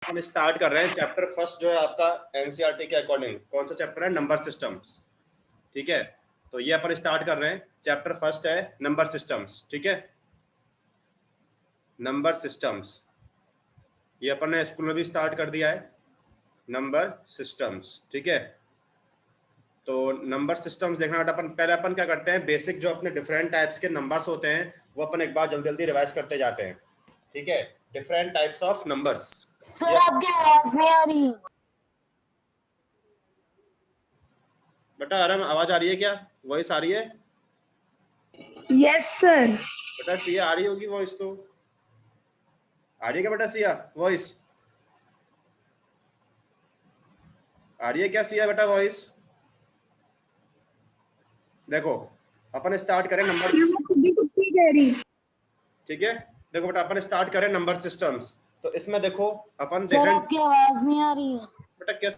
हम स्टार्ट कर रहे हैं चैप्टर फर्स्ट जो है आपका एनसीईआरटी के अकॉर्डिंग। कौन सा चैप्टर है? Number systems. ठीक है, तो ये अपन स्टार्ट कर रहे हैं। चैप्टर फर्स्ट है नंबर सिस्टम्स। ठीक है, नंबर सिस्टम्स ये अपन ने स्कूल में भी स्टार्ट कर दिया है, नंबर सिस्टम्स। ठीक है, तो नंबर सिस्टम्स देखना बेटा। अपन पहले अपन क्या करते हैं, बेसिक जो अपने डिफरेंट टाइप्स के नंबर्स होते हैं वो अपन एक बार जल्दी जल्दी रिवाइज करते जाते हैं। ठीक है, different types of numbers. Sir आपकी आवाज नहीं आ रही। बेटा आराम, आवाज आ रही है क्या? वॉइस आ रही है? Yes sir. बेटा सिया आ रही होगी वॉइस तो। आ रही है क्या बेटा सिया वॉइस? आ रही है क्या सिया बेटा वॉइस? देखो अपन स्टार्ट करें नंबर। ठीक है, देखो बेटा अपन स्टार्ट करें नंबर सिस्टम्स। तो इसमें देखो अपन देख सर रहे हैं आपकी आवाज नहीं आ रही है। बेटा, कैसे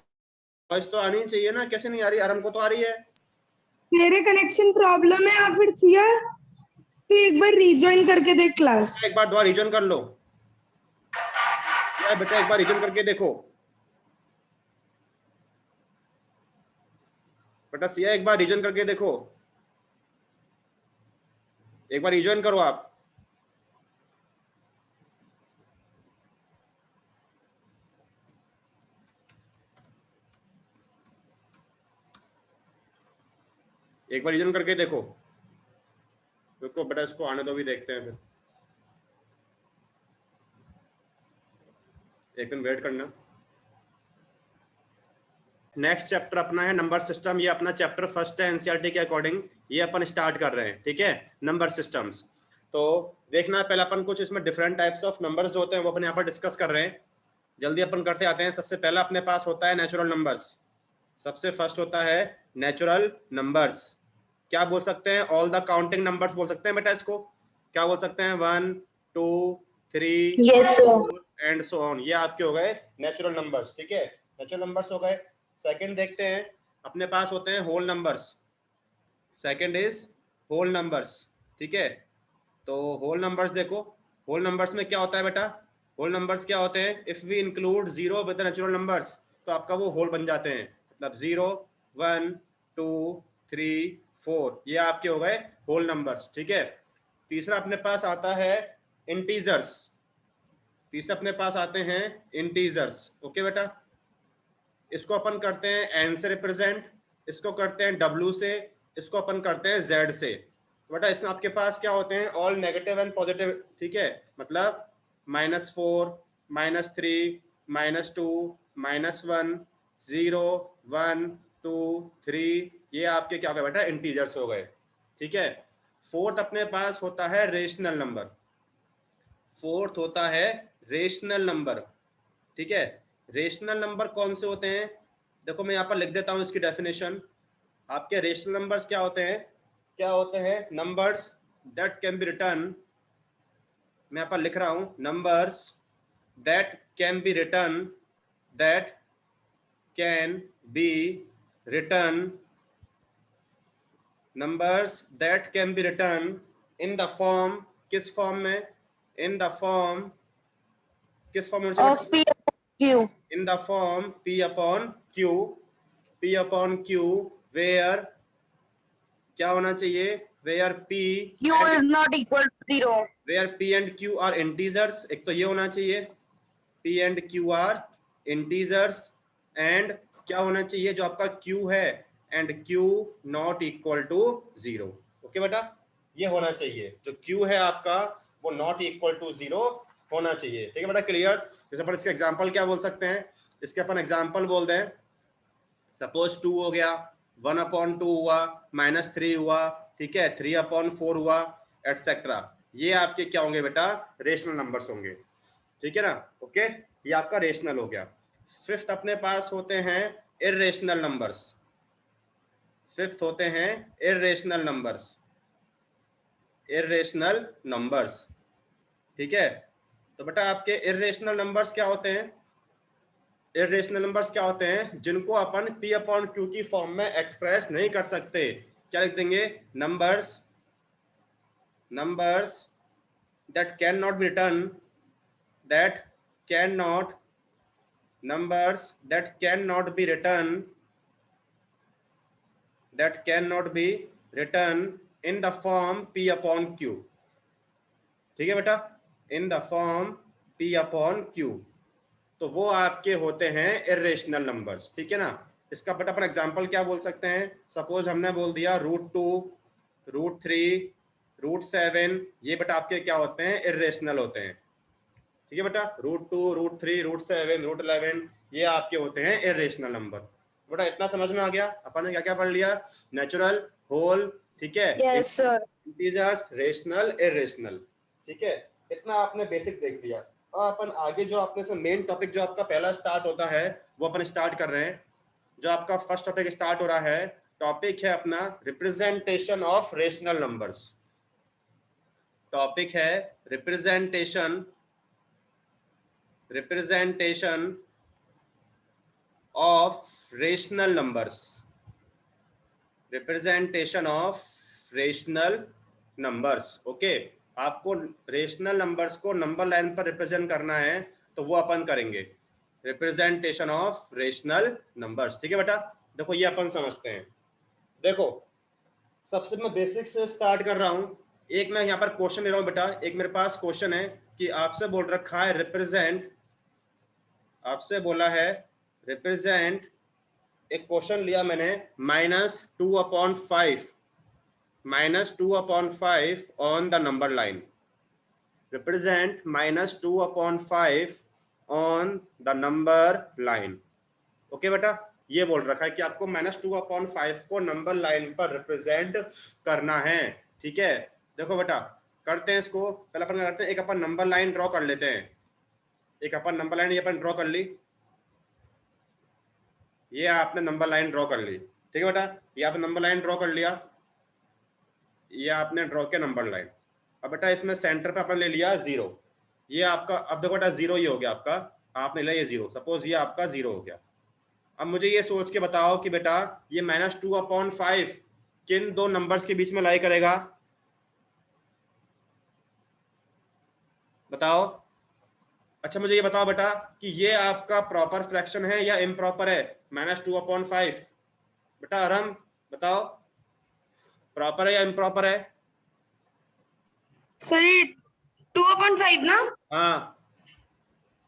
वॉइस तो आनी चाहिए ना, कैसे नहीं आ रही? आराम को तो आ रही है। मेरे कनेक्शन प्रॉब्लम है या फिर सिया तो एक बार रीजॉइन करके देख क्लास। एक बार दोबारा रीजन कर लो या बेटा, एक बार रीजन करके देखो बेटा। सिया एक बार रीजन करके देखो, एक बार रीजन करो आप। एक बार रीजन करके देखो। देखो बेटा, इसको आने दो, भी देखते हैं फिर। एक दिन वेट करना। नेक्स्ट चैप्टर अपना है नंबर सिस्टम। ये अपना चैप्टर फर्स्ट है एनसीईआरटी के अकॉर्डिंग। ये अपन स्टार्ट कर रहे हैं। ठीक है, नंबर सिस्टम्स। तो देखना है पहले अपन कुछ इसमें डिफरेंट टाइप्स ऑफ नंबर्स जो होते हैं वो अपन यहाँ पर डिस्कस कर रहे हैं। जल्दी अपन करते आते हैं। सबसे पहला अपने पास होता है नेचुरल नंबर्स। सबसे फर्स्ट होता है नेचुरल नंबर्स। क्या बोल सकते हैं? ऑल द काउंटिंग नंबर्स बोल सकते हैं बेटा इसको। क्या बोल सकते हैं? 1 2 3 yes sir. 4 and so on. ये आपके हो गए नेचुरल नंबर्स। ठीक है, नेचुरल नंबर्स हो गए। सेकंड देखते हैं, अपने पास होते हैं whole numbers. Second is whole numbers. ठीक है, तो होल नंबर्स देखो। होल नंबर्स में क्या होता है बेटा? होल नंबर्स क्या होते हैं? If we include zero with the natural numbers तो आपका वो होल बन जाते हैं। मतलब 0 1 2 3 4 ये आपके हो गए होल नंबर्स। ठीक है, तीसरा अपने पास आता है इंटीजर्स। तीसरा अपने पास आते हैं इंटीजर्स। ओके बेटा, इसको अपन करते हैं एन से रिप्रेजेंट, इसको करते हैं डब्ल्यू से, इसको अपन करते हैं जेड से। बेटा इसमें आपके पास क्या होते हैं? All negative and positive. ठीक है, मतलब -4 -3 -2 -1 0 1 2 3 ये आपके क्या हो गए बेटा? इंटीजर्स हो गए। ठीक है, फोर्थ अपने पास होता है रेशनल नंबर। फोर्थ होता है रेशनल नंबर। ठीक है, रेशनल नंबर कौन से होते हैं? देखो मैं यहाँ पर लिख देता हूँ इसकी डेफिनेशन। आपके रेशनल नंबर्स क्या होते हैं? क्या होते हैं? Numbers that can be written. मैं यहाँ पर लिख रहा हूँ, numbers that can be written, that can be written, numbers that can be written in the form. किस फॉर्म में? इन द फॉर्म, किस फॉर्म में होना ऑफ चाहिए? P Q. In the form P upon Q। P upon Q वेयर क्या होना चाहिए? Where P Q is not equal to 0। Where P and Q are integers. एक तो ये होना चाहिए P and Q are integers. And क्या होना चाहिए? जो आपका Q है and Q not equal to 0। Okay बेटा, ये होना चाहिए। जो Q है आपका वो नॉट इक्वल टू 0 होना चाहिए। ठीक है बेटा, क्लियर? जैसे अपन इसके एग्जांपल क्या बोल सकते हैं? इसके अपन एग्जांपल बोल दें, सपोज 2 हो गया, 1/2 हुआ, -3 हुआ, ठीक है, 3/4 हुआ, एटसेट्रा। ये आपके क्या होंगे बेटा? रेशनल नंबर्स होंगे। ठीक है ना? ओके, ये आपका रेशनल हो गया। फिफ्थ अपने पास होते हैं इर्रेशनल नंबर्स। फिफ्थ होते हैं इर्रेशनल नंबर्स। Irrational numbers. ठीक है, तो बेटा आपके इर्रेशनल नंबर्स क्या होते हैं? इर्रेशनल नंबर्स क्या होते हैं? जिनको अपन P अपॉन Q की फॉर्म में एक्सप्रेस नहीं कर सकते। क्या लिख देंगे? Numbers, that can not be written, that can not numbers that cannot be written in the form p upon q। ठीक है बेटा, इन the form p upon q, तो वो आपके होते हैं इरेशनल नंबर्स। ठीक है ना। इसका बेटा अपन एग्जांपल क्या बोल सकते हैं, सपोज हमने बोल दिया √2, √3, √7, ये बेटा आपके क्या होते हैं, इरेशनल होते हैं। ठीक है बेटा, √2, √3, √7, √11 ये आपके होते हैं इरेशनल नंबर। बेटा इतना समझ में आ गया, अपन ने क्या क्या पढ़ लिया, नेचुरल, होल, ठीक है, yes sir, integers, rational, irrational. ठीक है, इतना आपने बेसिक देख लिया। और अपन आगे जो आपने से मेन टॉपिक जो आपका पहला स्टार्ट होता है वो अपन स्टार्ट कर रहे हैं। जो आपका फर्स्ट टॉपिक स्टार्ट हो रहा है, टॉपिक है अपना representation of rational numbers. Topic है representation of rational numbers. Representation of rational numbers. Okay, आपको रेशनल नंबर्स को नंबर लाइन पर रिप्रेजेंट करना है, तो वो अपन करेंगे, रिप्रेजेंटेशन ऑफ रेशनल नंबर्स। ठीक है बेटा, देखो ये अपन समझते हैं। देखो सबसे मैं बेसिक से स्टार्ट कर रहा हूं। एक मैं यहाँ पर क्वेश्चन ले रहा हूं बेटा, एक मेरे पास क्वेश्चन है कि आपसे बोल रखा है रिप्रेजेंट, आपसे बोला है रिप्रेजेंट, एक क्वेश्चन लिया मैंने -2/5 on the number line. Represent -2/5 on the number line. Okay बेटा, ये बोल रखा है कि आपको -2/5 को नंबर लाइन पर रिप्रेजेंट करना है। ठीक है, देखो बेटा करते हैं इसको। पहले अपन करते हैं, एक अपन नंबर लाइन ड्रॉ कर लेते हैं। एक अपन नंबर लाइन ये अपन ड्रॉ कर ली, ये आपने नंबर लाइन ड्रॉ कर ली। ठीक है बेटा, ये आपने नंबर लाइन ड्रॉ कर लिया, ये आपने ड्रॉ किया नंबर लाइन। अब बेटा इसमें सेंटर पे अपन ले लिया 0, ये आपका, अब देखो बेटा 0 ही हो गया आपका, आपने लिया ये 0, सपोज ये आपका 0 हो गया। अब मुझे ये सोच के बताओ कि बेटा ये -2/5 किन दो नंबर्स के बीच में लाई करेगा, बताओ। अच्छा मुझे ये बताओ बेटा कि ये आपका प्रॉपर फ्रैक्शन है या इम्प्रॉपर है, -2/5? बेटा आराम बताओ, प्रॉपर है या इम्प्रॉपर है? सर ये 2/5 ना? हाँ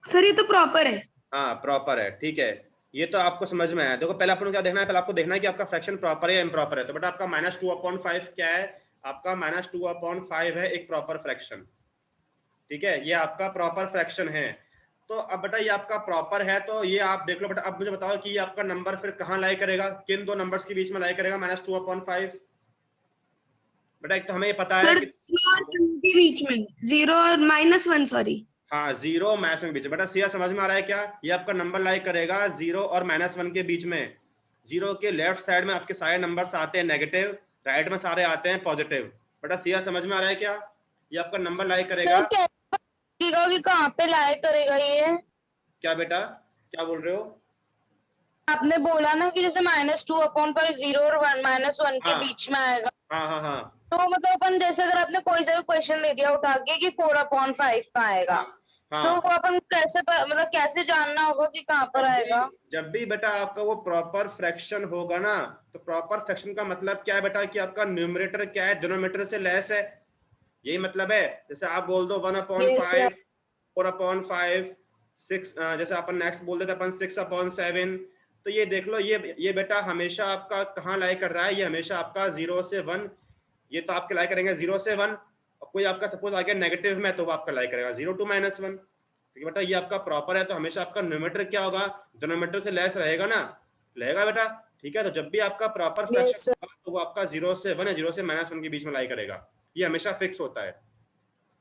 सर ये तो प्रॉपर है। हाँ प्रॉपर है, ठीक है, ये तो आपको समझ में आया। देखो पहले आपको क्या देखना है, पहले आपको देखना है कि आपका फ्रैक्शन प्रॉपर है या इम्प्रॉपर है। तो बेटा आपका -2/5 क्या है, आपका -2/5 है एक प्रॉपर फ्रैक्शन। ठीक है, ये आपका प्रॉपर फ्रैक्शन है। तो अब बेटा ये आपका प्रॉपर है, तो ये आप देख लो बेटा। अब मुझे बताओ कि ये आपका नंबर फिर कहाँ लाई करेगा, किन दो नंबर्स के बीच में लाई करेगा -2/5? बेटा एक तो हमें ये पता है सर कि 0 और 1 के बीच में, 0 और -1 सॉरी। हाँ 0 -1 के बीच में। बेटा सीधा समझ में आ रहा है क्या, ये आपका नंबर लाई करेगा 0 और -1 के बीच में। 0 के लेफ्ट साइड में आपके सारे नंबर्स आते हैं नेगेटिव, राइट में सारे आते हैं पॉजिटिव। बेटा सीधा समझ में आ रहा है क्या, ये आपका नंबर लाई करेगा। सर क्या कि कहाँ पे लाया करेगा ये? क्या बेटा क्या बोल रहे हो? आपने बोला ना कि जैसे -2/5 0 और 1 के हाँ बीच में आएगा, हाँ हाँ हाँ तो मतलब अपन जैसे अगर आपने कोई सा भी क्वेश्चन ले दिया उठा के कि 4/5 का आएगा, हाँ तो हाँ। वो अपन कैसे मतलब कैसे जानना होगा कि कहाँ पर आएगा? जब भी बेटा आपका वो प्रॉपर फ्रैक्शन होगा ना, तो प्रॉपर फ्रैक्शन का मतलब क्या है बेटा कि आपका न्यूमरेटर क्या है, डिनोमिनेटर से लेस है, यही मतलब है। जैसे आप बोल दो 1/5, 4/5, 6, जैसे अपन नेक्स्ट बोल देते अपन 6/7। तो ये देख लो, ये बेटा हमेशा आपका कहाँ लाई कर रहा है, ये हमेशा आपका 0 से 1, ये तो आपके लाई करेंगे 0 से 1। और कोई आपका सपोज आ गया नेगेटिव में, तो वो आपका लाई करेगा 0 to -1। ठीक है बेटा, ये आपका प्रॉपर है, तो हमेशा आपका न्यूमरेटर क्या होगा, डिनोमिनेटर से लेस रहेगा ना, रहेगा बेटा। ठीक है, तो जब भी आपका प्रॉपर फ्रैक्शन होगा तो वो आपका 0 से 1 है, 0 से -1 के बीच में लाई करेगा, ये हमेशा फिक्स होता है।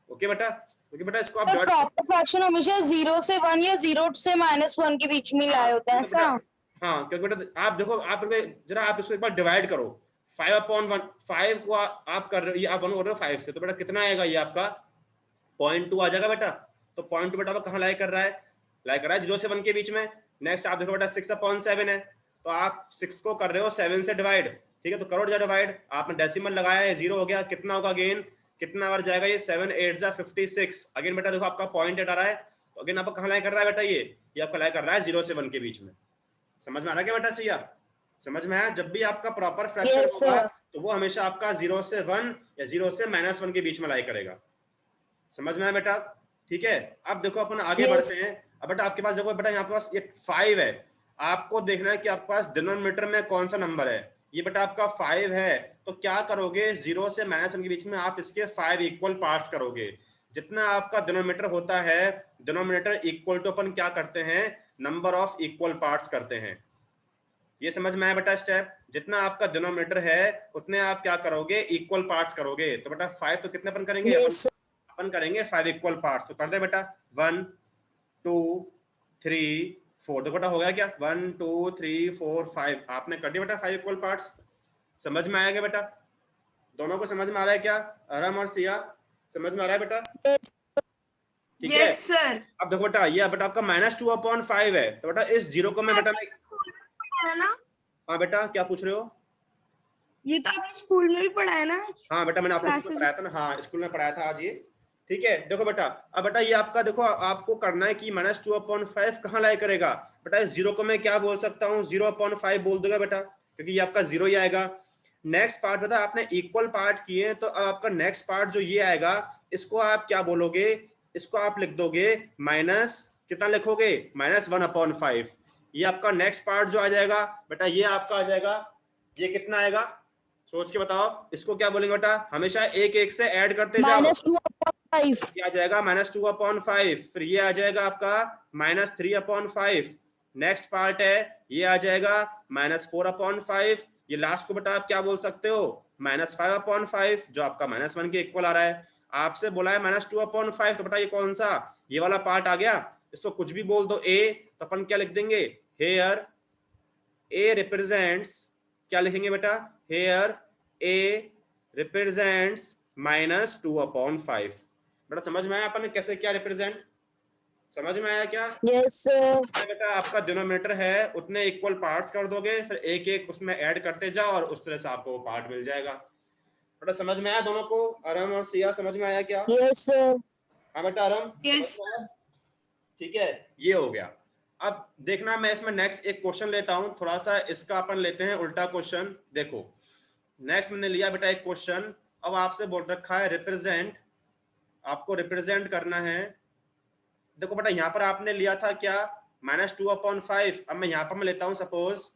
ओके बेटा, ओके बेटा, इसको आप प्रॉपर फ्रैक्शन हमेशा 0 से 1 या 0 से -1 के बीच में लाए होते हैं, ऐसा? हाँ क्योंकि बेटा आप देखो, आप जरा आप इसको एक बार डिवाइड करो, 5/1, 5 को आप कर रहे हो, ये आप 1 कर रहे हो 5 से, तो बेटा कितना आएगा, ये आपका 0.2 आ जाएगा बेटा। तो 0.2 बेटा वो कहाँ लाई कर रहा है, लाई कर रहा है 0 से 1 के बीच में। नेक्स्ट आप देखो बेटा 6/7 है, तो आप 6 को कर रहे हो 7 से डिवाइड। ठीक है, तो करो डिवाइड, आपने डेसिमल लगाया है, 0 हो गया, कितना होगा अगेन, कितना बार जाएगा ये, 7 8 56। अगेन बेटा देखो आपका 0.8 आ रहा है, तो अगेन आपको कहाँ लाई कर रहा है बेटा, ये आपका लाई कर रहा है 0 से 1 के बीच में। समझ में आ रहा है क्या बेटा सिया? समझ में आया? जब भी आपका प्रॉपर फ्रैक्शन Yes, होगा sir. तो वो हमेशा आपका 0 से 1 या 0 से -1 के बीच में लाई करेगा। समझ में आया बेटा? ठीक है, अब देखो अपन आगे Yes. बढ़ते हैं। अब बेटा आपके पास देखो बेटा यहाँ के पास ये 5 है, आपको देखना है कि आपके पास डिनोमिनेटर में कौन सा नंबर है। ये बेटा आपका 5 है, तो क्या करोगे 0 से -1 के बीच में आप इसके 5 इक्वल पार्ट्स करोगे। जितना आपका डिनोमिनेटर होता है, डिनोमिनेटर इक्वल टू अपन क्या करते हैं, नंबर ऑफ इक्वल पार्ट्स करते हैं। ये समझ में आया बेटा स्टेप? जितना आपका डिनोमिनेटर है उतने आप क्या करोगे, इक्वल पार्ट्स करोगे। तो बेटा 5 तो कितने अपन करेंगे, Yes. अपन करेंगे 5 इक्वल पार्ट्स। तो कर दे बेटा 1 2 3 4। तो बेटा हो गया क्या, 1 2 3 4 5, आपने कर दिया बेटा 5 इक्वल पार्ट्स। समझ में आया क्या बेटा? दोनों को समझ में आ रहा है क्या, आराम और सिया? समझ में आ रहा है बेटा? Yes. ठीक है। Yes sir. अब देखो बेटा ये बेटा आपका -2/5 है, तो बेटा इस 0 को मैं बेटा मैं, है ना, हाँ बेटा क्या पूछ रहे हो? ये तो आपने स्कूल में भी पढ़ा है ना। हाँ बेटा मैंने आपको स्कूल में पढ़ाया था ना, हाँ स्कूल में पढ़ाया था आज ये। ठीक है, देखो बेटा अब बेटा ये आपका देखो आपको करना है कि -2/5 कहाँ लाई करेगा। बेटा इस 0 को मैं क्या बोल सकता हूँ, 0/5 बोल दूंगा बेटा, क्योंकि ये आपका 0 ही आएगा। नेक्स्ट पार्ट बेटा आपने इक्वल पार्ट किए, तो अब आपका नेक्स्ट पार्ट जो ये आएगा, इसको आप क्या बोलोगे, इसको आप लिख दोगे माइनस, कितना लिखोगे, -1/5। ये आपका नेक्स्ट पार्ट जो आ जाएगा बेटा, ये आपका आ जाएगा, ये कितना आएगा, सोच के बताओ। इसको क्या बोलेंगे बेटा, हमेशा एक एक से ऐड करते जाओ। -2/5. ये आ जाएगा -2/5, फिर ये आ जाएगा आपका -3/5। नेक्स्ट पार्ट है ये आ जाएगा -4/5। ये लास्ट को बेटा आप क्या बोल सकते हो, -5/5, जो आपका -1 के इक्वल आ रहा है। आपसे बोला है -2/5, तो बेटा ये कौन सा, ये वाला पार्ट आ गया। इसको कुछ भी बोल दो ए, तो अपन क्या लिख देंगे, हेयर ए रिप्रेजेंट्स, क्या लिखेंगे बेटा, हेयर ए रिप्रेजेंट्स -2/5। बेटा समझ में आया अपन ने कैसे क्या रिप्रेजेंट, समझ में आया क्या? Yes, sir. बेटा आपका डिनोमिनेटर है उतने इक्वल पार्ट्स कर दोगे, फिर एक एक उसमें ऐड करते जाओ और उस तरह से आपको पार्ट मिल जाएगा। बेटा समझ में आया दोनों को, आराम और सिया समझ में आया क्या? Yes, sir. हाँ बेटा आराम यस समझ में आया? ठीक है, ये हो गया। अब देखना मैं इसमें नेक्स्ट एक क्वेश्चन लेता हूं, थोड़ा सा इसका अपन लेते हैं उल्टा क्वेश्चन। देखो नेक्स्ट मैंने लिया बेटा एक क्वेश्चन, अब आपसे बोल रखा है रिप्रेजेंट, आपको रिप्रेजेंट करना है। देखो बेटा यहाँ पर आपने लिया था क्या, -2/5। अब मैं यहाँ पर मैं लेता हूँ सपोज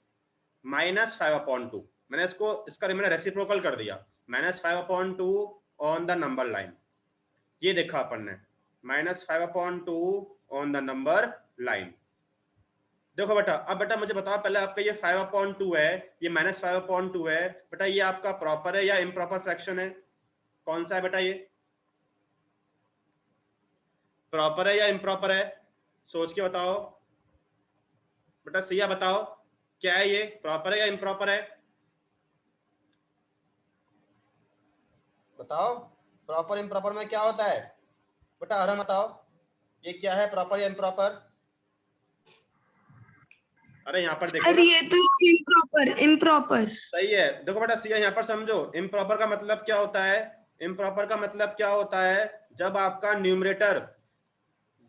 -5/2। मैंने इसको मैंने रेसिप्रोकल कर दिया, -5/2 ऑन द नंबर लाइन। ये देखा अपन ने -5/2 ऑन द नंबर लाइन। देखो बेटा अब बेटा मुझे बताओ पहले, आपका ये 5/2 है, ये -5/2 है बेटा, ये आपका प्रॉपर है या इम्प्रॉपर फ्रैक्शन है, कौन सा है बेटा, ये प्रॉपर है या इम्प्रॉपर है, सोच के बताओ बेटा, सिया बताओ क्या है, ये प्रॉपर है या इम्प्रॉपर है, बताओ। प्रॉपर इम्प्रॉपर में क्या होता है बेटा, आराम बताओ, ये क्या है, प्रॉपर या इम्प्रॉपर? अरे यहाँ पर देखो अरे ना, ये तो इम्प्रॉपर इम्प्रॉपर। सही है। देखो बेटा सिया यहाँ पर समझो, इम्प्रॉपर का मतलब क्या होता है, इम्प्रॉपर का मतलब क्या होता है, जब आपका न्यूमरेटर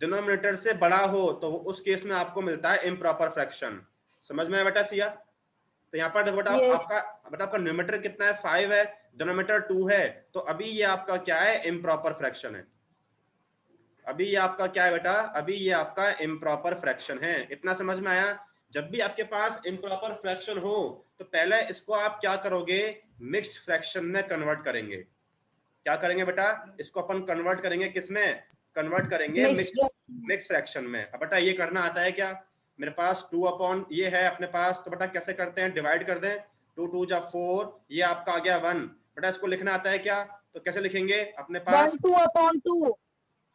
डिनोमिनेटर से बड़ा हो तो उस केस में आपको मिलता है इम्प्रॉपर फ्रैक्शन। समझ में आया बेटा सिया? तो यहाँ पर देखो बेटा Yes. आपका न्यूमरेटर कितना है, 5 है, डिनोमिनेटर 2 है, तो अभी ये आपका क्या है, इम्प्रॉपर फ्रैक्शन है। अभी ये आपका क्या है बेटा, अभी ये आपका इम्प्रॉपर फ्रैक्शन है। इतना समझ में आया? जब भी आपके पास इम्प्रॉपर फ्रैक्शन हो तो पहले इसको आप क्या करोगे, मिक्स्ड फ्रैक्शन में कन्वर्ट करेंगे। क्या करेंगे बेटा, इसको अपन कन्वर्ट करेंगे किसमें, कन्वर्ट करेंगे Mixed. मिक्स फ्रैक्शन में। अब बेटा ये करना आता है क्या, मेरे पास 2 ये है अपने पास, तो बेटा कैसे करते हैं, डिवाइड कर दें, 2 2 जा 4, ये आपका आ गया 1। बेटा इसको लिखना आता है क्या, तो कैसे लिखेंगे अपने पास, 1/2.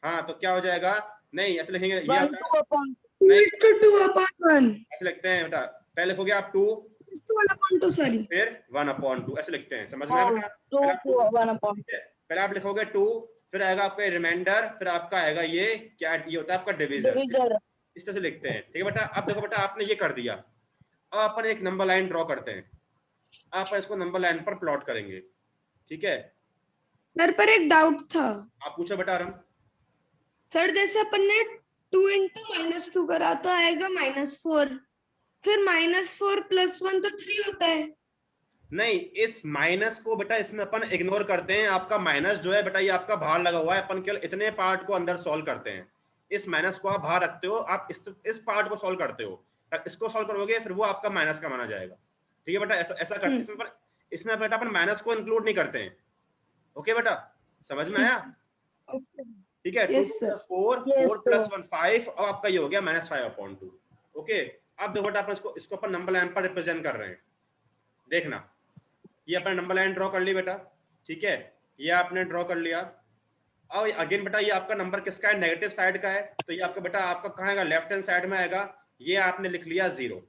हाँ तो क्या हो जाएगा, नहीं ऐसे लिखेंगे, ये 1/2. 2:1 ऐसे लिखते हैं बेटा, पहले लिखोगे आप 2, 1/2 सॉरी। फिर 1/2 ऐसे लिखते हैं। समझ में आया बेटा? 2/1. ठीक है, पहले आप लिखोगे 2, फिर आएगा आपका रिमाइंडर, फिर आपका आएगा ये क्या, ये होता है आपका डिवीजर। Divisor. इस तरह से लिखते हैं। ठीक है बेटा, अब देखो बेटा आपने ये कर दिया, अब अपन एक नंबर लाइन ड्रॉ करते हैं, आप इसको नंबर लाइन पर प्लॉट करेंगे। ठीक है, सर पर एक डाउट था आप पूछो बेटा आराम। सर, जैसे अपन ने 2 इंटू -2 करा तो आएगा -4, फिर -4 + 1 तो 3 होता है। नहीं, इस माइनस को बेटा इसमें अपन इग्नोर करते हैं। आपका माइनस जो है बेटा ये आपका बाहर लगा हुआ है, अपन केवल इतने पार्ट को अंदर सॉल्व करते हैं। इस माइनस को आप बाहर रखते हो, आप इस पार्ट को सॉल्व करते हो, इसको सॉल्व करोगे फिर वो आपका माइनस का माना जाएगा। ठीक है बेटा, ऐसा ऐसा करते इसमें बेटा अपन माइनस को इंक्लूड नहीं करते हैं। ओके बेटा, समझ में आया? ठीक है, 2 यस सर। 4 Yes, 4 + 1 5 और आपका ये हो गया -5/2। ओके, अब देखो बेटा अपन इसको अपन नंबर लाइन पर रिप्रेजेंट कर रहे हैं। देखना, ये अपना नंबर लाइन ड्रॉ कर ली बेटा। ठीक है, ये आपने ड्रॉ कर लिया। अब अगेन बेटा ये आपका नंबर किसका है? नेगेटिव साइड का है, तो ये आपका बेटा आपका कहाँ आएगा? लेफ्ट हैंड साइड में आएगा। ये आपने लिख लिया 0।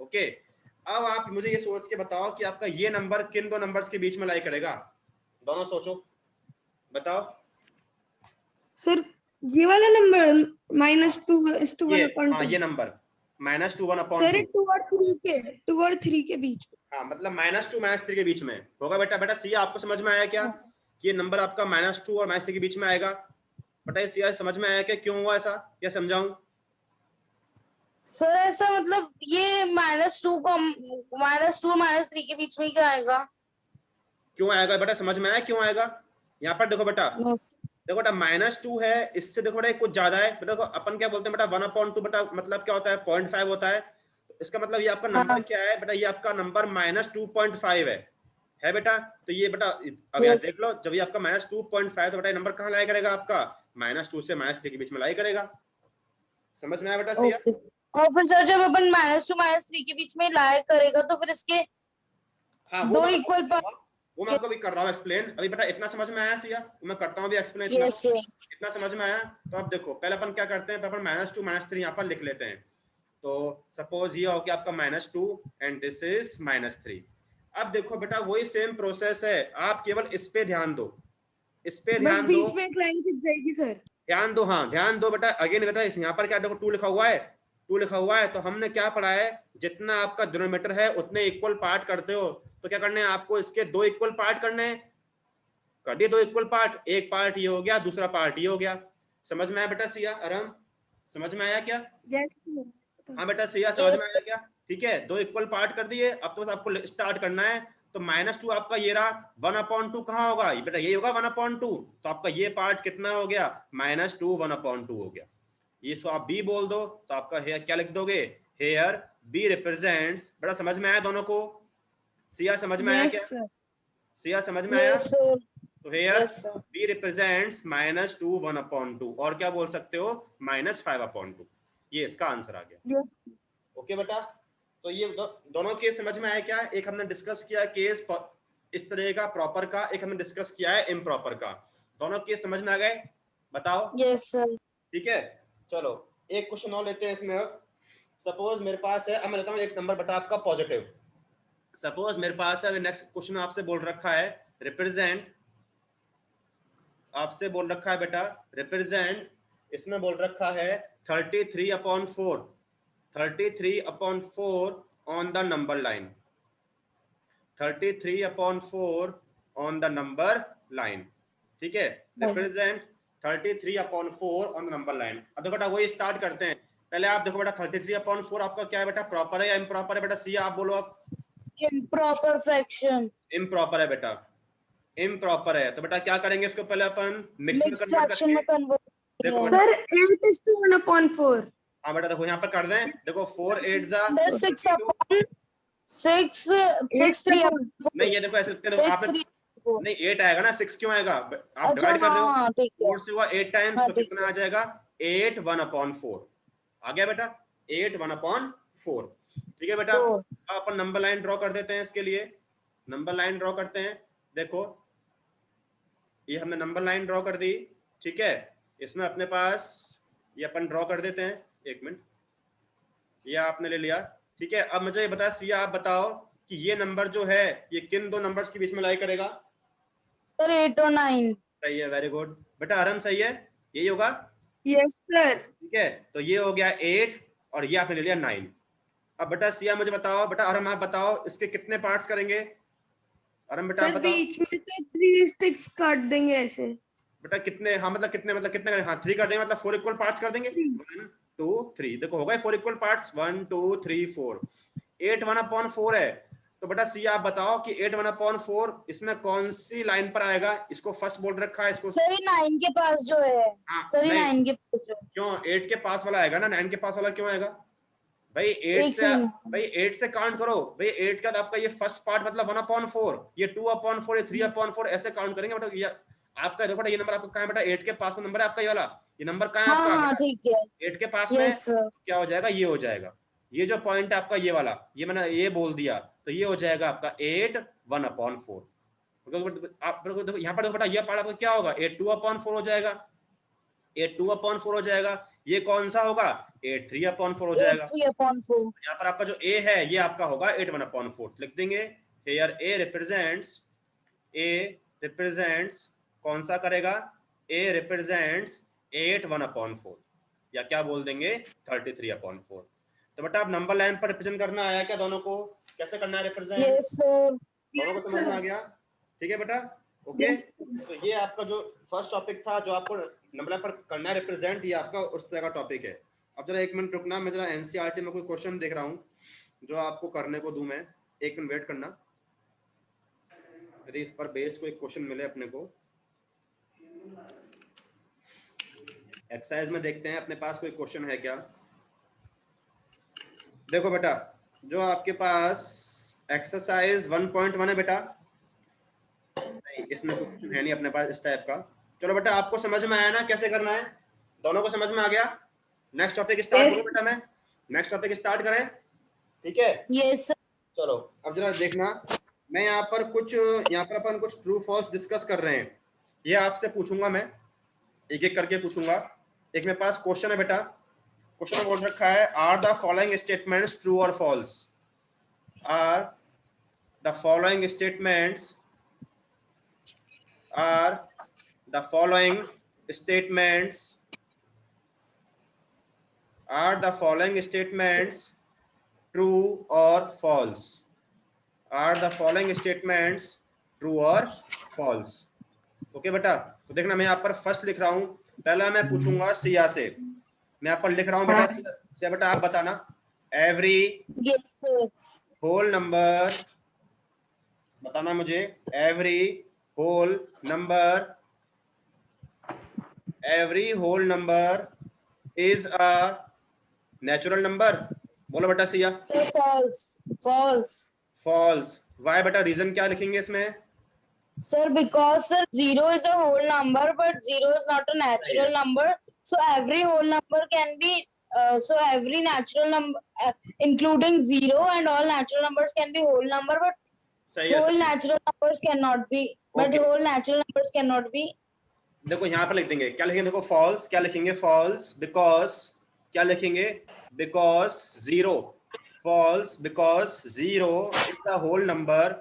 ओके, अब आप मुझे ये सोच के बताओ कि आपका ये नंबर किन दो नंबर्स के बीच में लाई करेगा? दोनों सोचो, बताओ। सर ये वाला नंबर -2 ये 1/2। हाँ, ये नंबर -2 सर 1/2। 2 और 3 के बीच में। हाँ, मतलब -2 -3 के बीच में होगा बेटा। बेटा सी आपको समझ में आया क्या? ये नंबर आपका -2 और -3 के बीच में आएगा। बेटा ये सी समझ में आया क्या क्यों हुआ ऐसा, या समझाऊं? सर ऐसा मतलब ये -2 को -2 और -3 के बीच में ही क्यों आएगा? क्यों आएगा बेटा, समझ में आया क्यों आएगा? यहाँ पर देखो बेटा, No, देखो बेटा -2 है, इससे देखो बेटा कुछ ज्यादा है बेटा। देखो अपन क्या बोलते हैं बेटा, 1/2 बेटा मतलब क्या होता है? 0.5 होता है। तो इसका मतलब ये आपका नंबर हाँ। क्या है बेटा? ये आपका नंबर -2.5 है बेटा। तो ये बेटा अब यहाँ Yes. देख लो, जब ये आपका -2.5 तो बेटा ये नंबर कहाँ लाई करेगा? आपका -2 से -3 के बीच में लाई करेगा। समझ में आया बेटा सिया? Okay. और फिर सर जब अपन -2 -3 के बीच में लाया करेगा तो फिर इसके हाँ, दो इक्वल पार्ट। वो मैं आपको अभी कर रहा हूँ एक्सप्लेन। अभी बेटा इतना समझ में आया सिया? मैं करता हूँ अभी एक्सप्लेनेशन। Yes, yes. इतना समझ में आया? तो अब देखो, पहले अपन क्या करते हैं, अपन -2 -3 यहाँ पर लिख लेते हैं। तो सपोज ये हो गया आपका -2 एंड दिस इज -3। अब देखो बेटा वही सेम प्रोसेस है, आप केवल इस पे ध्यान दो, इस पे बस ध्यान दो, बीच में एक लाइन खिंच जाएगी सर। ध्यान दो। हाँ ध्यान दो बेटा। अगेन बेटा यहाँ पर क्या देखो 2 लिखा हुआ है, 2 लिखा हुआ है। तो हमने क्या पढ़ा है, जितना आपका डिनोमिनेटर है उतने इक्वल पार्ट करते हो। तो क्या करने हैं आपको? इसके 2 इक्वल पार्ट करने हैं। कर दिए 2 इक्वल पार्ट, एक पार्ट ये हो गया, दूसरा पार्ट ये हो गया। समझ में आया बेटा सिया? आराम समझ में आया क्या? यस। हाँ बेटा सिया समझ में Yes. आया क्या? ठीक है, 2 इक्वल पार्ट कर दिए। अब तो बस आपको स्टार्ट करना है। तो -2 आपका ये रहा, 1/2 कहाँ होगा? ये बेटा यही होगा 1/2। तो आपका ये पार्ट कितना हो गया? -2 1/2 हो गया। ये सो आप बी बोल दो, तो आपका हेयर क्या लिख दोगे? Here B represents. बेटा समझ में आया दोनों को? सिया समझ में आया क्या? Yes sir. सिया समझ में आया? Yes, sir. तो here Yes, sir. B represents -2 1/2, और क्या बोल सकते हो? -5/2। ये इसका आंसर आ गया। यस। ओके बेटा, तो ये दोनों केस समझ में आया क्या? एक हमने डिस्कस किया केस इस तरह का प्रॉपर का, एक हमने डिस्कस किया है इम्प्रॉपर का। दोनों केस समझ में आ गए? बताओ। Yes, sir. ठीक है, चलो एक क्वेश्चन और लेते हैं इसमें। अब सपोज मेरे पास है, अब मैं लेता हूँ एक नंबर बेटा आपका पॉजिटिव। सपोज मेरे पास है, नेक्स्ट क्वेश्चन आपसे बोल रखा है रिप्रेजेंट, आपसे बोल रखा है बेटा रिप्रेजेंट, इसमें बोल रखा है 33/4, 33/4 on the number line, 33/4 on the number line। ठीक है, represent 33/4 on the number line। अब देखो बेटा वही स्टार्ट करते हैं। पहले आप देखो बेटा 33/4 आपका क्या है बेटा? प्रॉपर है या इम्प्रॉपर है बेटा? सी आप बोलो। आप Improper fraction. इम्प्रॉपर है बेटा, इम्प्रॉपर है। तो बेटा क्या करेंगे इसको? पहले अपन मिक्स में Mixed कन्वर्ट fraction में करेंगे। convert देखो करेंगे। सर 8:1/4। हाँ बेटा देखो यहाँ पर कर दें। देखो 4 8 जा Sir 6 3 नहीं, ये देखो ऐसे लिखते हैं। आपने नहीं 8 आएगा ना, 6 क्यों आएगा? आप अच्छा डिवाइड कर रहे हो, हाँ ठीक है 4 से हुआ 8 टाइम्स, हाँ, तो ठीक कितना आ जाएगा? 8 1/4 आ गया बेटा, 8 1/4। ठीक है बेटा, Four. अब अपन नंबर लाइन ड्रॉ कर देते हैं। इसके लिए नंबर लाइन ड्रॉ करते हैं। देखो ये हमने नंबर लाइन ड्रॉ कर दी। ठीक है, इसमें अपने पास ये अपन ड्रॉ कर देते हैं। एक मिनट, ये आपने ले लिया। ठीक है, अब मुझे ये बता सिया, आप बताओ कि ये नंबर जो है ये किन दो नंबर्स के बीच में लाई करेगा? सर 8 और 9। सही है, वेरी गुड बेटा। आराम सही है, यही होगा। Yes sir. ठीक है, तो ये हो गया 8 और ये आपने ले लिया 9। अब बेटा सिया मुझे बताओ, बेटा आराम आप बताओ इसके कितने पार्ट्स करेंगे? आराम बेटा आप सर बताओ। बीच में तो 3 स्टिक्स काट देंगे ऐसे। बेटा कितने, हाँ मतलब कितने, मतलब कितने करें, हाँ 3 कर देंगे, मतलब 4 इक्वल पार्ट्स कर देंगे, 1 2 3, देखो हो गए 4 इक्वल पार्ट्स, 1 2 3 4। 8 1/4 है, तो बेटा सी आप बताओ कि 8 1/4 इसमें कौन सी लाइन पर आएगा, इसको फर्स्ट बोल रखा है इसको, सर 9 के पास जो है, हाँ सर नहीं 9 के पास जो क्यों 8 के पास वाला आएगा ना, 9 के पास वाला क्यों आएगा भाई, 8 एक से, सेकंड, भाई 8 से काउंट करो भाई, 8 का आपका ये फर्स्ट पार्ट मतलब 1/4, ये 2/4, ये 3/4 ऐसे काउंट करेंगे बेटा। ये आपका देखो बेटा, ये नंबर आपका कहाँ है बेटा, 8 के पास में नंबर है आपका, ये वाला ये नंबर कहाँ है हाँ आपका हाँ बेटा, ठीक है, 8 के पास में है, यस सर, तो क्या हो जाएगा, ये हो जाएगा, ये जो पॉइंट है आपका ये वाला, ये मैंने ये बोल दिया, तो ये हो जाएगा आपका 8 1/4। आप देखो यहाँ पर देखो बेटा, ये पार्ट आपका क्या होगा, 8 2/4 हो जाएगा, 8 2/4 हो जाएगा, ये कौन सा होगा, 8 3/4 हो 8 जाएगा। 3/4, यहाँ पर आपका जो a है ये आपका होगा 8 1/4, लिख देंगे here a represents कौन सा करेगा, a represents 8 1/4, या क्या बोल देंगे 33/4। तो बेटा आप नंबर लाइन पर रिप्रेजेंट करना आया क्या दोनों को, कैसे करना है रिप्रेजेंट, यस सर, दोनों को समझ में आ गया, ठीक है बेटा, ओके। तो ये आपका जो फर्स्ट टॉपिक था जो आपको नंबर लाइन पर करना है रिप्रेजेंट, ये आपका उस तरह का टॉपिक है। अब जरा 1 मिनट रुकना, मैं जरा एनसीईआरटी में कोई क्वेश्चन देख रहा हूँ जो आपको करने को दूं, मैं 1 मिनट वेट करना, यदि इस पर बेस कोई क्वेश्चन मिले अपने को। एक्सरसाइज में देखते हैं अपने पास कोई क्वेश्चन है क्या। देखो बेटा जो आपके पास एक्सरसाइज 1.1 है बेटा, नहीं इसमें कोई क्वेश्चन है नहीं अपने पास इस टाइप का। चलो बेटा आपको समझ में आया ना कैसे करना है, दोनों को समझ में आ गया। नेक्स्ट टॉपिक स्टार्ट करूं बेटा, मैं नेक्स्ट टॉपिक स्टार्ट करें, ठीक है। यस सर, चलो अब जरा देखना, मैं यहाँ पर अपन कुछ ट्रू फॉल्स डिस्कस कर रहे हैं, ये आपसे पूछूंगा, मैं एक एक करके पूछूंगा। एक मेरे पास क्वेश्चन है बेटा, क्वेश्चन में बोल रखा है are the following statements true और false, are the following statements, are the following statements, are the following statements true और false, are the following statements true और फॉल्स। ओके बेटा, तो देखना मैं यहाँ पर फर्स्ट लिख रहा हूँ, पहला मैं पूछूंगा सिया से, मैं यहाँ पर लिख रहा हूँ बेटा सिया, बेटा आप बताना every yes sir, whole number, बताना मुझे every whole number, is whole natural इज अ नेचुरल नंबर, बोलो बेटा Siya. Sir false, false, false, why बेटा, रीजन क्या लिखेंगे इसमें, sir, because sir 0 is a whole number but 0 is not a natural number, so every whole number can be so every natural number including 0 and all natural numbers can be whole number, but सही है, whole सही है। natural numbers cannot be, but Okay. whole natural numbers cannot be, देखो यहाँ पर लिख देंगे, क्या लिखेंगे, देखो फॉल्स, क्या लिखेंगे फॉल्स बिकॉज, क्या लिखेंगे because zero, false because zero is the whole number,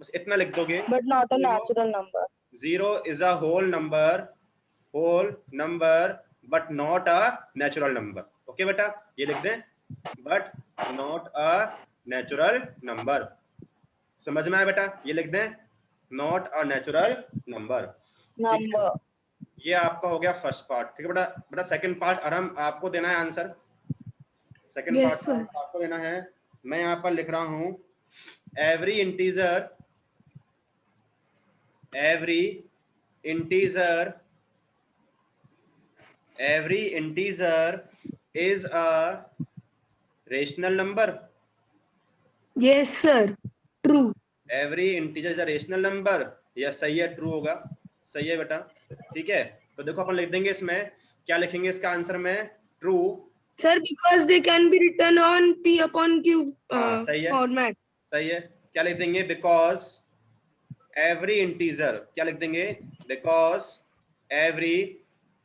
बस इतना लिख दोगे, but not a natural number, zero is a whole number but not a natural number. Okay बेटा ये लिख दें, but not a natural number, समझ में आया बेटा, ये लिख दें not a natural number. number, ये आपका हो गया फर्स्ट पार्ट, ठीक है बेटा। बेटा सेकंड पार्ट आराम आपको देना है answer, second Yes, part sir. आपको देना है। मैं यहाँ पर लिख रहा हूं every integer, every integer, every integer is a rational number, Yes, sir. True. Every integer is a rational number, यह सही है, ट्रू होगा, सही है बेटा, ठीक है। तो देखो अपन लिख देंगे इसमें, क्या लिखेंगे इसका आंसर में, true, Sir, because they can be written on P upon Q सही है, format. सही है। क्या लिख देंगे, बिकॉज एवरी इंटीजर, क्या लिख देंगे, because every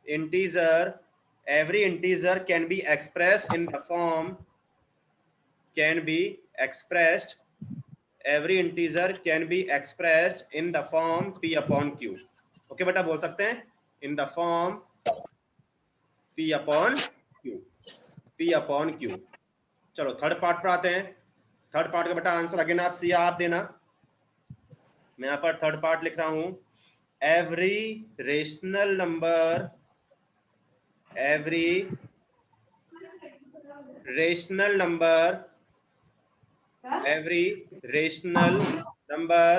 integer, every integer can be express in the form, can be expressed, every integer can be expressed in the form p upon q। Okay बेटा बोल सकते हैं in the form p upon q, p upon q। चलो third part पर आते हैं, third part का बेटा आंसर अगेन आप सी आप देना, मैं यहाँ पर थर्ड पार्ट लिख रहा हूं every rational number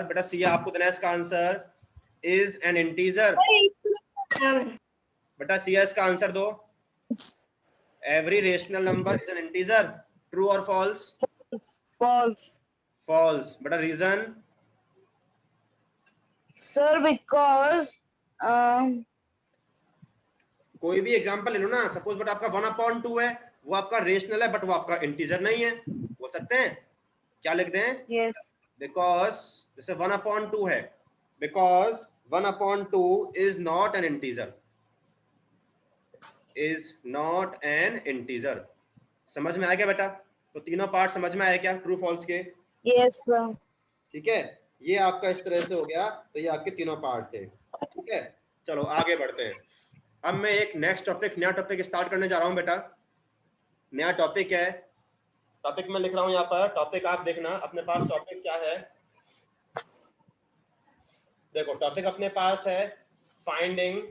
बेटा सी आपको देना है इसका आंसर इज एन इंटीजर। बेटा सी इसका आंसर दो। Every rational number is an integer, true और फॉल्स? False. फॉल्स। बेटा रीजन? Sir, because कोई भी एग्जांपल ले लो ना, सपोज बेटा आपका 1/2 है, वो आपका रेशनल है बट वो आपका इंटीजर नहीं है, बोल सकते हैं क्या लिख दें? yes. बिकॉज जैसे 1/2 है, because 1/2 is not an integer, is not an integer. समझ में आ गया बेटा? तो तीनों पार्ट समझ में आया क्या ट्रू फॉल्स के? Yes, sir. ठीक है, ये आपका इस तरह से हो गया। तो ये आपके तीनों पार्ट थे। ठीक है, चलो आगे बढ़ते हैं। अब मैं एक नेक्स्ट टॉपिक, नया टॉपिक स्टार्ट करने जा रहा हूं बेटा। नया टॉपिक है, टॉपिक मैं लिख रहा हूं यहाँ पर, टॉपिक आप देखना अपने पास टॉपिक क्या है। देखो टॉपिक अपने पास है फाइंडिंग।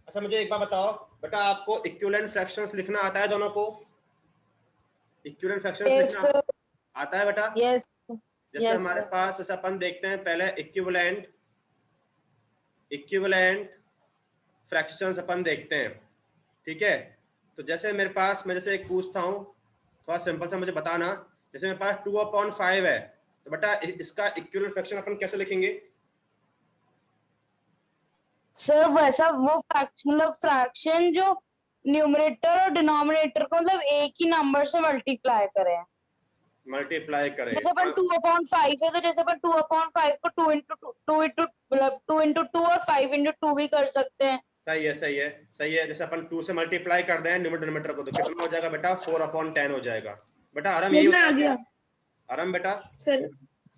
अच्छा मुझे एक बात बताओ बेटा, आपको इक्विवेलेंट फ्रैक्शंस लिखना आता है दोनों को? इक्विवेलेंट फ्रैक्शंस Yes, लिखना sir. आता है बेटा? Yes. जैसे Yes, हमारे sir. पास, जैसे अपन देखते हैं पहले इक्विवेलेंट फ्रैक्शंस अपन देखते हैं। ठीक है, तो जैसे मेरे पास, मैं जैसे एक पूछता हूँ, थोड़ा सिंपल सा मुझे बताना। जैसे मेरे पास 2/5 है, तो बेटा इसका इक्विवेलेंट फ्रैक्शन अपन कैसे लिखेंगे? सर वैसा वो फ्रैक्शन जो न्यूमरेटर और डिनोमिनेटर को मतलब एक ही नंबर से मल्टीप्लाई करें। मल्टीप्लाई करें। जैसे अपन 2/5 है, तो जैसे अपन 2/5 को 2 into 2 और 5 into 2 भी कर सकते हैं। सही है, सही है, सही है। जैसे अपन 2 से मल्टीप्लाई कर दें डिनोमिनेटर को, तो कितना हो जाएगा बेटा? 4/10 हो जाएगा। बेटा आराम यही होता है क्या? आराम बेटा सर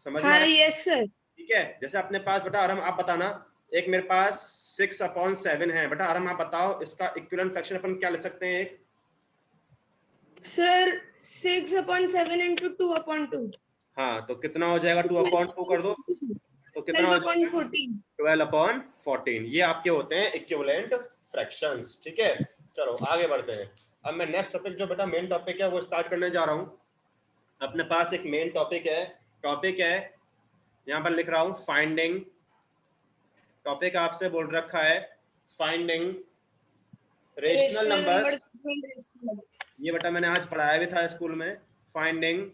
समझ में हाँ, आया? Yes sir. ठीक है, जैसे अपने पास बेटा आराम आप बताना, एक मेरे पास 6/7 है। बेटा आराम आप बताओ इसका इक्विवेलेंट फ्रैक्शन अपन क्या लिख सकते हैं? एक सर 6/7 into 2/2। हाँ, तो कितना हो जाएगा? 2/2 कर दो, तो कितना हो जाएगा? 12/14। 12/14। ये आपके होते हैं इक्विवेलेंट फ्रैक्शंस। ठीक है, चलो आगे बढ़ते हैं। अब मैं नेक्स्ट टॉपिक, जो बेटा मेन टॉपिक है, वो स्टार्ट करने जा रहा हूँ। अपने पास एक मेन टॉपिक है यहाँ पर लिख रहा हूँ फाइंडिंग। टॉपिक आपसे बोल रखा है फाइंडिंग रेशनल नंबर्स। ये बेटा मैंने आज पढ़ाया भी था स्कूल में, फाइंडिंग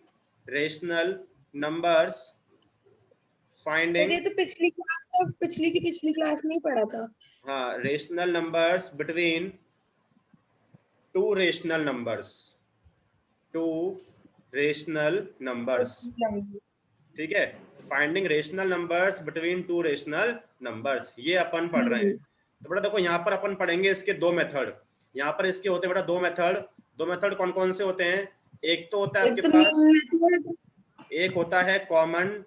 रेशनल नंबर्स। फाइंडिंग, ये तो पिछली क्लास में ही पढ़ा था। हाँ, rational numbers between two rational numbers. ठीक है, finding rational numbers between two rational numbers, ये अपन पढ़ रहे हैं। तो बेटा देखो यहाँ पर अपन पढ़ेंगे इसके दो मेथड। यहाँ पर इसके होते हैं बेटा दो मेथड कौन कौन से होते हैं? एक तो होता है आपके पास, एक होता है कॉमन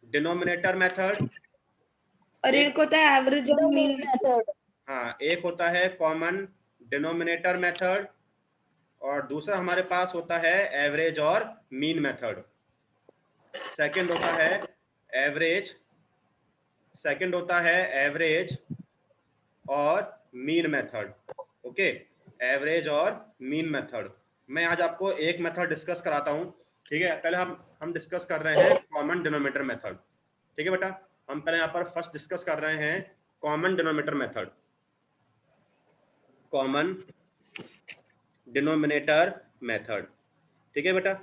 डिनोमिनेटर मेथड, और एक होता है एवरेज और मीन मेथड। हाँ, एक होता है कॉमन डिनोमिनेटर मेथड, और दूसरा हमारे पास होता है एवरेज और मीन मेथड। सेकंड होता है एवरेज और मीन मेथड। ओके, एवरेज और मीन मेथड। मैं आज आपको एक मेथड डिस्कस कराता हूं। ठीक है, पहले हम डिस्कस कर रहे हैं कॉमन डिनोमिनेटर मेथड। ठीक है बेटा, हम पहले यहाँ पर फर्स्ट डिस्कस कर रहे हैं common denominator method. Common denominator method, ठीक है बेटा,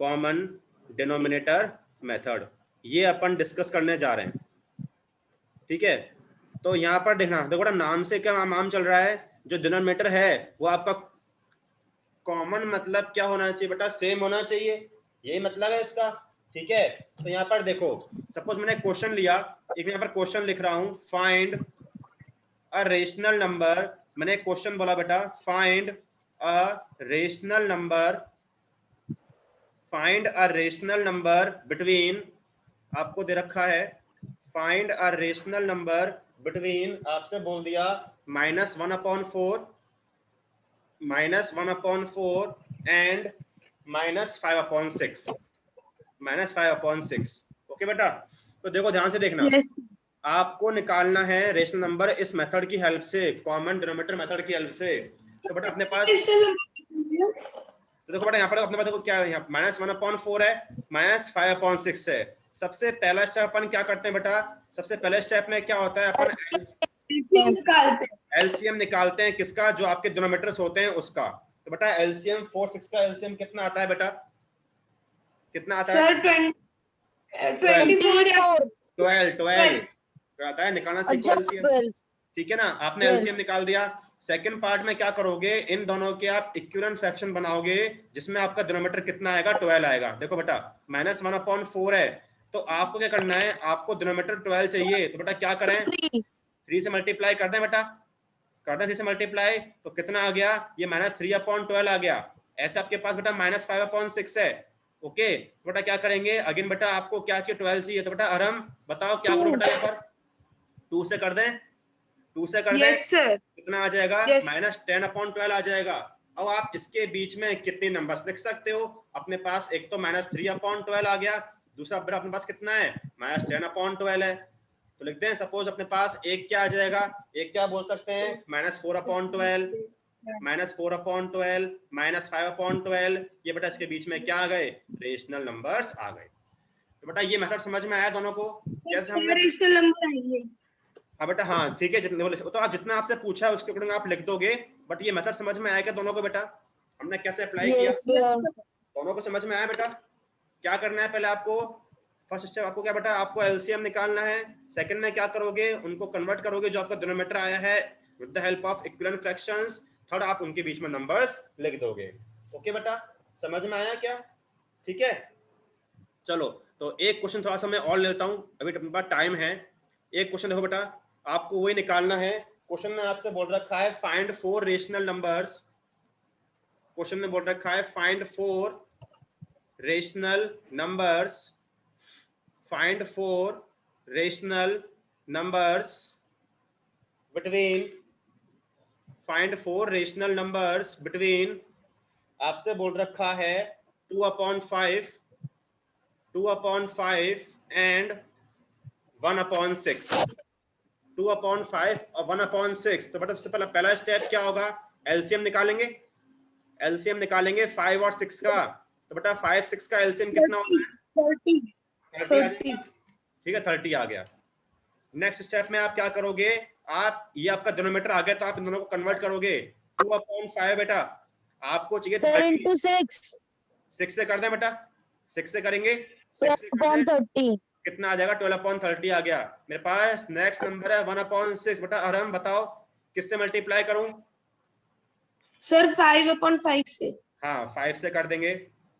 कॉमन डिनोमिनेटर मेथड, ये अपन डिस्कस करने जा रहे हैं। ठीक है, तो यहाँ पर देखना, देखो नाम से क्या नाम चल रहा है, जो डिनोमिनेटर है वो आपका कॉमन, मतलब क्या होना चाहिए बेटा? सेम होना चाहिए, यही मतलब है इसका। ठीक है, तो यहाँ पर देखो, सपोज मैंने क्वेश्चन लिया, एक यहाँ पर क्वेश्चन लिख रहा हूं, फाइंड अ रेशनल नंबर। मैंने एक क्वेश्चन बोला बेटा, find a rational number between, आपको दे रखा है find a rational number between, आपसे बोल दिया -1/4 एंड -5/6। ओके बेटा, तो देखो ध्यान से देखना। यस आपको निकालना है रेशनल नंबर इस मेथड की हेल्प से, कॉमन डिनोमिनेटर मेथड की हेल्प से। तो बेटा अपने पास, तो देखो बेटा यहाँ पर अपने पास देखो क्या है, यहाँ -1/4 है, -5/6 है। सबसे पहला स्टेप अपन क्या करते हैं बेटा, सबसे पहले स्टेप में क्या होता है, अपन निकालते हैं। एलसीएम निकालते हैं किसका, जो आपके डिनोमिनेटर्स होते हैं उसका। तो बेटा एलसीएम 4 6 का एलसीएम कितना आता है बेटा, कितना आता है? सर 24 या 12 आता है, निकालना सीखो अच्छा एलसीएम। 12। ठीक है ना, आपने 12 एलसीएम निकाल दिया। सेकंड पार्ट में क्या करोगे, इन दोनों के आप इक्विवेलेंट फ्रैक्शन बनाओगे, जिसमें आपका डिनोमिनेटर कितना आएगा, 12 आएगा। देखो बेटा -1/4 है, तो आपको क्या करना है, आपको डिनोमिनेटर 12 चाहिए, तो बेटा क्या करें, 3 से मल्टीप्लाई कर दें बेटा, कर दें 3 से मल्टीप्लाई, तो कितना आ गया, ये -3/12 आ गया। ऐसे आपके पास बेटा -5/6 है। ओके, तो बेटा क्या करेंगे, अगेन बेटा आपको क्या चाहिए, 12 चाहिए, तो बेटा अरम बताओ क्या करो बेटा, यहाँ पर 2 से कर दें, 2 से कर दें, यस सर, कितना आ जाएगा, Yes. -10/12 आ जाएगा। अब आप इसके बीच में कितने नंबर्स लिख सकते हो, अपने पास एक तो -3/12 आ गया, दूसरा बेटा अपने पास कितना है, -10/12 है। तो लिखते हैं, सपोज अपने पास एक क्या आ जाएगा, एक क्या बोल सकते हैं, -4/12, -4/12, -5/12, ये बेटा इसके बीच में क्या आ गए, रेशनल नंबर्स आ गए। तो बेटा ये मेथड समझ में आया दोनों को, कैसे हमने, रेशनल नंबर आएंगे। हाँ बेटा हाँ ठीक है, जितने तो आप जितना आपसे पूछा है उसके अकॉर्डिंग आप लिख दोगे, बट ये मेथड समझ में आएगा दोनों को बेटा, हमने कैसे अप्लाई किया, Yes sir. दोनों को समझ में आया बेटा। क्या करना है, पहले आपको फर्स्ट स्टेप आपको क्या बेटा, आपको एलसीएम निकालना है। सेकंड में क्या करोगे, उनको कन्वर्ट करोगे जो आपका डिनोमिनेटर आया है with the help of equivalent fractions. Third आप उनके बीच में नंबर्स लिख दोगे। ओके बेटा, समझ में आया क्या? ठीक है, चलो तो एक क्वेश्चन थोड़ा सा मैं और लेता हूं, अभी अपने पास टाइम है। एक क्वेश्चन देखो बेटा, आपको वही निकालना है। क्वेश्चन में आपसे बोल रखा है फाइंड 4 रेशनल नंबर्स, क्वेश्चन में बोल रखा है find 4 rational numbers, find 4 rational numbers between, find 4 rational numbers between, आपसे बोल रखा है 2/5, 2/5 एंड 1/6, 2/5 और 1/6। तो बेटा सबसे पहला स्टेप क्या होगा, एलसीएम निकालेंगे, एलसीएम निकालेंगे 5 और 6 का। तो बेटा 5 6 का एलसीएम कितना होता है, 30 आ जाएगा। ठीक है, 30 आ गया। नेक्स्ट स्टेप में आप क्या करोगे, आप ये आपका डिनोमिनेटर आ गया तो आप इन दोनों को कन्वर्ट करोगे। 2/5 बेटा आपको चाहिए Sir 30, into 6. 6 से कर दें बेटा, 6 से करेंगे, 6 से कर दें, 12/30. कितना आ जाएगा, 12/30 आ गया। मेरे पास नेक्स्ट नंबर है 1/6। बेटा अरहम बताओ किससे मल्टीप्लाई करूं? सर 5/5 से। हाँ 5 से कर देंगे।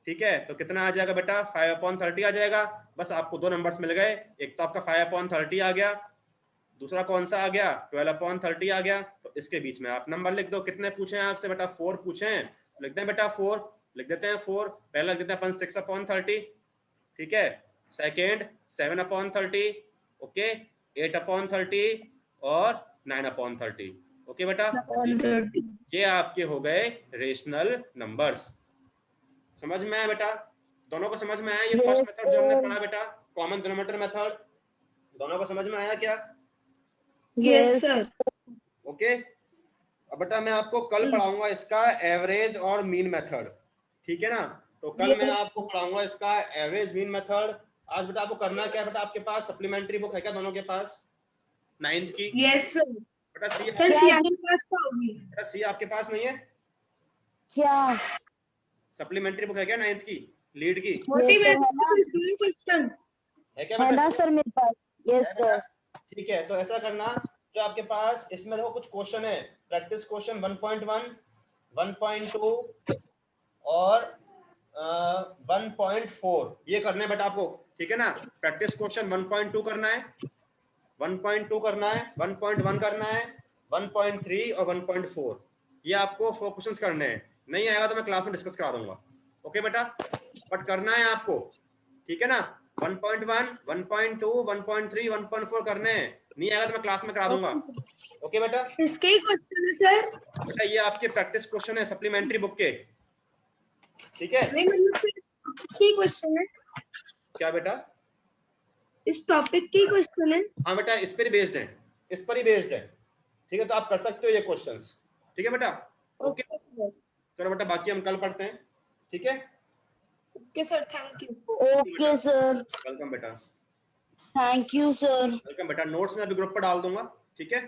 ठीक है, तो कितना आ जाएगा बेटा, 5/30 आ जाएगा। बस आपको दो नंबर्स मिल गए, एक तो आपका 5/30 आ गया, दूसरा कौन सा आ गया, 12/30 आ गया। तो इसके बीच में आप नंबर लिख दो। कितने पूछे हैं आपसे बेटा, 4 पूछे हैं, लिख दें बेटा 4, लिख देते हैं 4। पहला लिख देते हैं अपन 6/30, ठीक है। सेकेंड 7/30, ओके, 8/30 और 9/30। ओके बेटा, ये आपके हो गए रेशनल नंबर्स। समझ में आया बेटा, दोनों को समझ में आया? ये फर्स्ट मेथड जो हमने पढ़ा बेटा, कॉमन डिनोमिनेटर मेथड, दोनों को समझ में आया क्या? Yes sir. ओके, अब बेटा मैं आपको कल पढ़ाऊंगा इसका एवरेज और मीन मेथड, ठीक है ना। तो कल मैं आपको पढ़ाऊंगा इसका एवरेज मीन मेथड। आज बेटा आपको करना क्या है, बेटा आपके पास सप्लीमेंट्री बुक है क्या दोनों के पास, 9th की? Yes sir. बेटा सी, सर सी आपके पास तो होगी। बेटा सी आपके पास नहीं है क्या? सप्लीमेंट्री बुक है क्या 9th की, लीड की मोटी Yes, sir, में क्वेश्चन है क्या है बेटा? ना सर मेरे पास। यस है सर। बेटा? ठीक है, तो ऐसा करना, जो आपके पास इसमें देखो कुछ क्वेश्चन है, प्रैक्टिस क्वेश्चन 1.1, 1.2 और 1.4, ये करने बेटा आपको, ठीक है ना। प्रैक्टिस क्वेश्चन 1.2 करना है, 1.2 करना है, 1.1 करना है, 1.3 और 1.4, ये आपको 4 क्वेश्चंस करने हैं। नहीं आएगा तो मैं क्लास में डिस्कस करा दूंगा, ओके बेटा, बट करना है आपको, ठीक है ना। 1.1, 1.2, 1.3, 1.4 करने हैं, नहीं आएगा तो मैं क्लास में करा दूंगा, ओके बेटा। इसके ही क्वेश्चन है सर? बेटा ये आपके प्रैक्टिस क्वेश्चन है सप्लीमेंट्री बुक के, ठीक है। नहीं मतलब की क्वेश्चन है क्या बेटा? इस टॉपिक की क्वेश्चन है? हाँ बेटा, इस पर ही बेस्ड है, इस पर ही बेस्ड है। ठीक है, तो आप कर सकते हो ये क्वेश्चंस। ठीक है बेटा, ओके। Okay sir. चलो बेटा, बाकी हम कल पढ़ते हैं। ठीक है, okay sir, thank you. Okay, sir. Welcome बेटा, Thank you, sir. वेलकम बेटा। नोट्स मैं अभी ग्रुप पर डाल दूंगा, ठीक है।